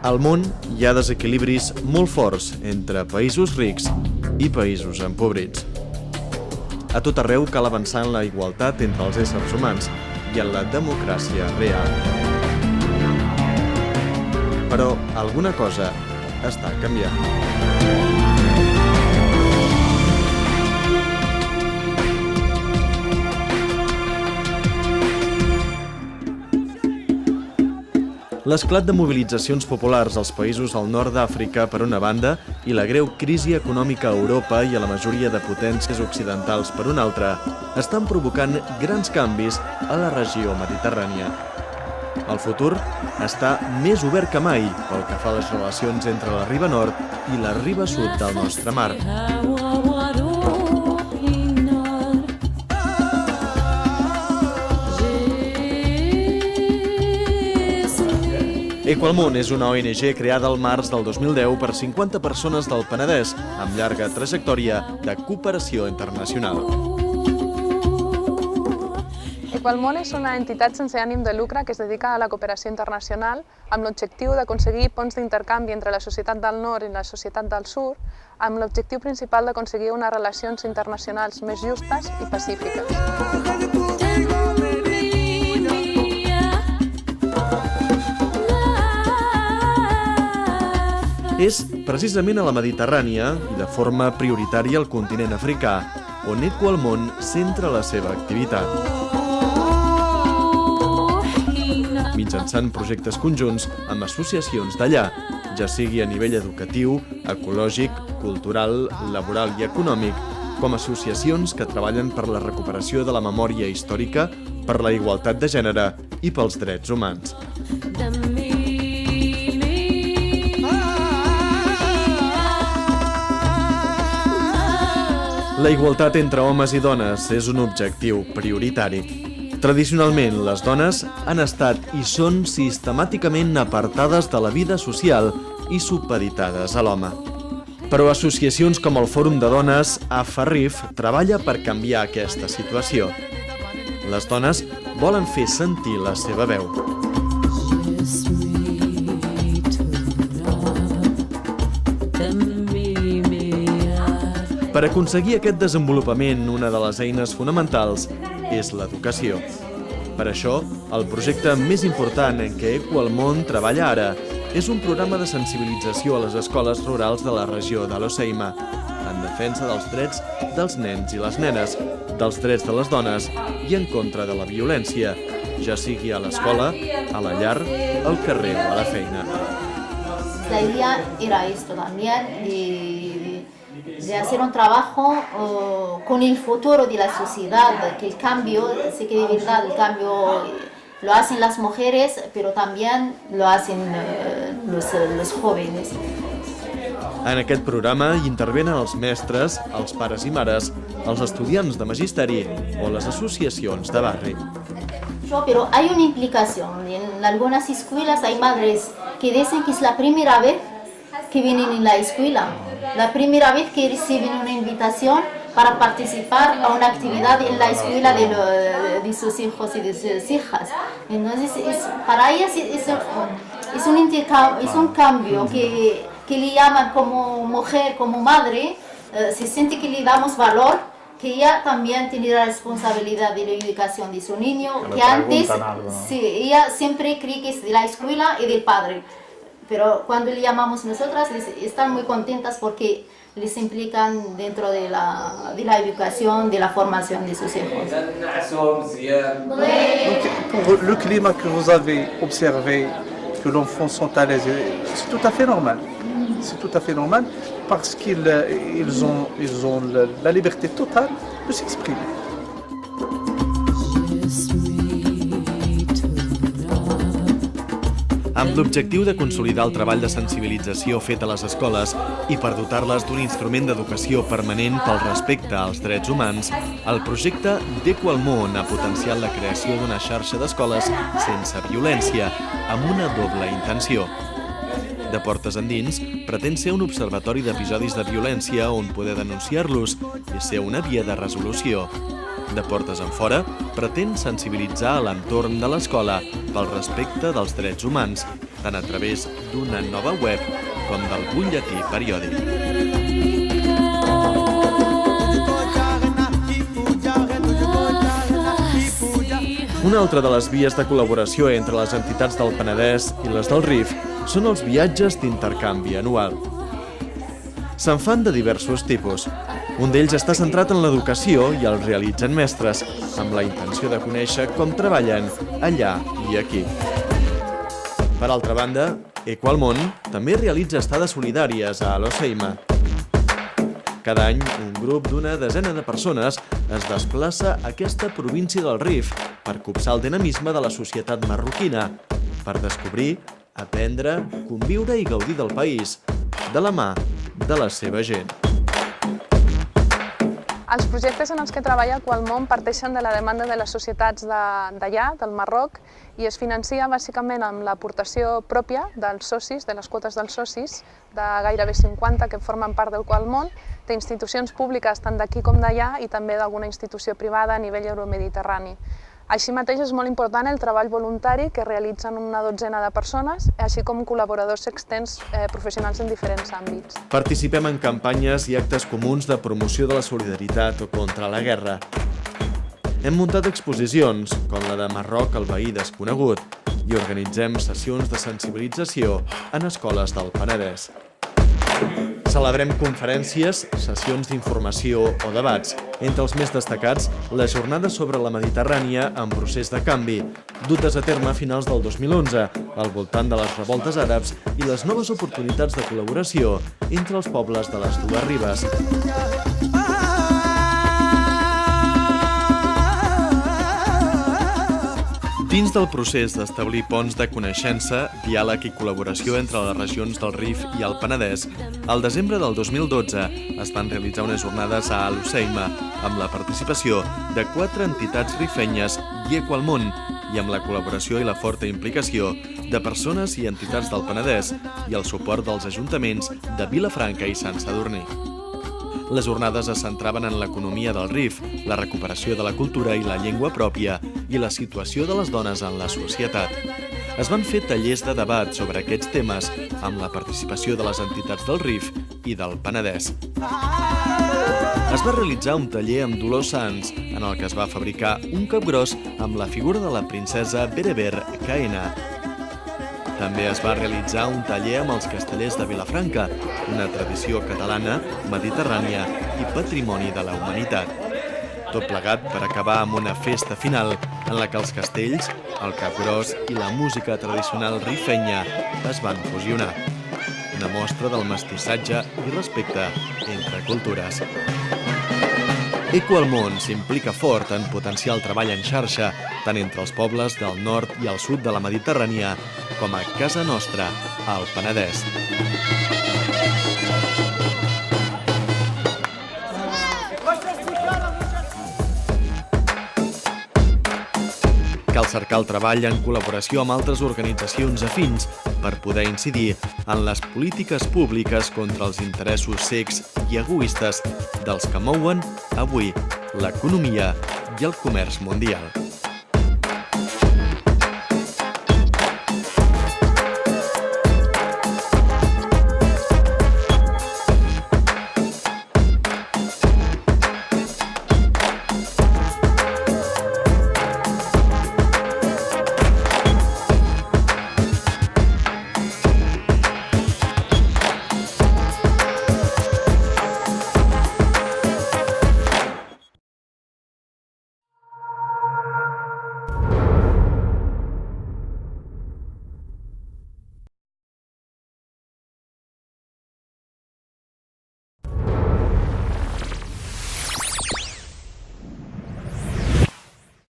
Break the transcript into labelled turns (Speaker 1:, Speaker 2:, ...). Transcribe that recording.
Speaker 1: Al món hi ha desequilibris molt forts entre països rics i països empobrits. A tot arreu cal avançar en la igualtat entre els éssers humans i en la democràcia real. Però alguna cosa està canviant. L'esclat de mobilitzacions populars als països al nord d'Àfrica, per una banda, i la greu crisi econòmica a Europa i a la majoria de potències occidentals, per una altra, estan provocant grans canvis a la regió mediterrània. El futur està més obert que mai pel que fa a les relacions entre la riba nord i la riba sud del nostre mar. Equalmón és una ONG creada al març del 2010 per 50 persones del Penedès, amb llarga trajectòria de cooperació internacional.
Speaker 2: Equalmón és una entitat sense ànim de lucre que es dedica a la cooperació internacional amb l'objectiu d'aconseguir ponts d'intercanvi entre la societat del nord i la societat del sud, amb l'objectiu principal d'aconseguir unes relacions internacionals més justes i pacífiques.
Speaker 1: És precisament a la Mediterrània, i de forma prioritària al continent africà, on Equalmón centra la seva activitat. Mitjançant projectes conjunts amb associacions d'allà, ja sigui a nivell educatiu, ecològic, cultural, laboral i econòmic, com associacions que treballen per la recuperació de la memòria històrica, per la igualtat de gènere i pels drets humans. La igualtat entre homes i dones és un objectiu prioritari. Tradicionalment, les dones han estat i són sistemàticament apartades de la vida social i supeditades a l'home. Però associacions com el Fòrum de Dones AFARIF treballa per canviar aquesta situació. Les dones volen fer sentir la seva veu. Per aconseguir aquest desenvolupament, una de les eines fonamentals és l'educació. Per això, el projecte més important en què Equalmón treballa ara és un programa de sensibilització a les escoles rurals de la regió de l'Hoceima, en defensa dels drets dels nens i les nenes, dels drets de les dones i en contra de la violència, ja sigui a l'escola, a la llar, al carrer o a la feina.
Speaker 3: La idea era esto también, de hacer un trabajo con el futuro de la sociedad, que el cambio, sé que de verdad el cambio lo hacen las mujeres, pero también lo hacen los jóvenes.
Speaker 1: En aquest programa hi intervenen els mestres, els pares i mares, els estudiants de magisteri o les associacions de barri.
Speaker 3: Pero hay una implicación. En algunas escuelas hay madres que dicen que es la primera vez que vienen en la escuela, la primera vez que reciben una invitación para participar a una actividad en la escuela de sus hijos y de sus hijas. Entonces, para ellas es un cambio que le llaman como mujer, como madre, se siente que le damos valor, que ella también tiene la responsabilidad de la educación de su niño, que antes sí, ella siempre cree que es de la escuela y del padre. Pero cuando le llamamos nosotras, están muy contentas porque les implican dentro de la educación, de la formación de sus hijos.
Speaker 4: Pour le climat que vous avez observé, que l'enfant sont à l'aise, c'est tout à fait normal. C'est tout à fait normal parce qu'ils ont la liberté totale de s'exprimer.
Speaker 1: Amb l'objectiu de consolidar el treball de sensibilització fet a les escoles i per dotar-les d'un instrument d'educació permanent pel respecte als drets humans, el projecte d'Equalmón ha potenciat la creació d'una xarxa d'escoles sense violència, amb una doble intenció. De portes endins, pretén ser un observatori d'episodis de violència on poder denunciar-los i ser una via de resolució. De portes enfora, pretén sensibilitzar l'entorn de l'escola pel respecte dels drets humans tant a través d'una nova web com del butlletí periòdic. Una altra de les vies de col·laboració entre les entitats del Penedès i les del RIF són els viatges d'intercanvi anual. Se'n fan de diversos tipus. Un d'ells està centrat en l'educació i el realitzen mestres, amb la intenció de conèixer com treballen allà i aquí. Per altra banda, Equalmón també realitza estades solidàries a l'Oceima. Cada any, un grup d'una desena de persones es desplaça a aquesta província del Rif per copsar el dinamisme de la societat marroquina, per descobrir, aprendre, conviure i gaudir del país, de la mà de la seva gent.
Speaker 2: Els projectes en els que treballa Equalmón parteixen de la demanda de les societats d'allà, del Marroc, i es financia bàsicament amb l'aportació pròpia dels socis, de les quotes dels socis, de gairebé 50 que formen part d'Equalmón, d'institucions públiques tant d'aquí com d'allà i també d'alguna institució privada a nivell euromediterrani. Així mateix és molt important el treball voluntari que realitzen una dotzena de persones, així com col·laboradors externs professionals en diferents àmbits.
Speaker 1: Participem en campanyes i actes comuns de promoció de la solidaritat o contra la guerra. Hem muntat exposicions, com la de Marroc, el veí desconegut, i organitzem sessions de sensibilització en escoles del Penedès. Celebrem conferències, sessions d'informació o debats. Entre els més destacats, les jornades sobre la Mediterrània en procés de canvi, dutes a terme a finals del 2011, al voltant de les revoltes àrabs i les noves oportunitats de col·laboració entre els pobles de les dues ribes. Dins del procés d'establir ponts de coneixença, diàleg i col·laboració entre les regions del Rif i el Penedès, al desembre del 2012 es van realitzar unes jornades a l'Oceima amb la participació de 4 entitats rifenyes i Equalmón i amb la col·laboració i la forta implicació de persones i entitats del Penedès i el suport dels ajuntaments de Vilafranca i Sant Sadurní. Les jornades es centraven en l'economia del Rif, la recuperació de la cultura i la llengua pròpia i la situació de les dones en la societat. Es van fer tallers de debat sobre aquests temes amb la participació de les entitats del Rif i del Penedès. Es va realitzar un taller amb Dolors Sans, en el que es va fabricar un capgròs amb la figura de la princesa Bereber Caena. També es va realitzar un taller amb els castellers de Vilafranca, una tradició catalana, mediterrània i patrimoni de la humanitat. Tot plegat per acabar amb una festa final en la que els castells, el capgròs i la música tradicional rifenya es van fusionar. Una mostra del mestissatge i respecte entre cultures. Equalmón s'implica fort en potenciar el treball en xarxa, tant entre els pobles del nord i el sud de la Mediterrània, com a casa nostra, al Penedès. Cal cercar el treball en col·laboració amb altres organitzacions afins per poder incidir en les polítiques públiques contra els interessos cecs i egoistes dels que mouen avui l'economia i el comerç mundial.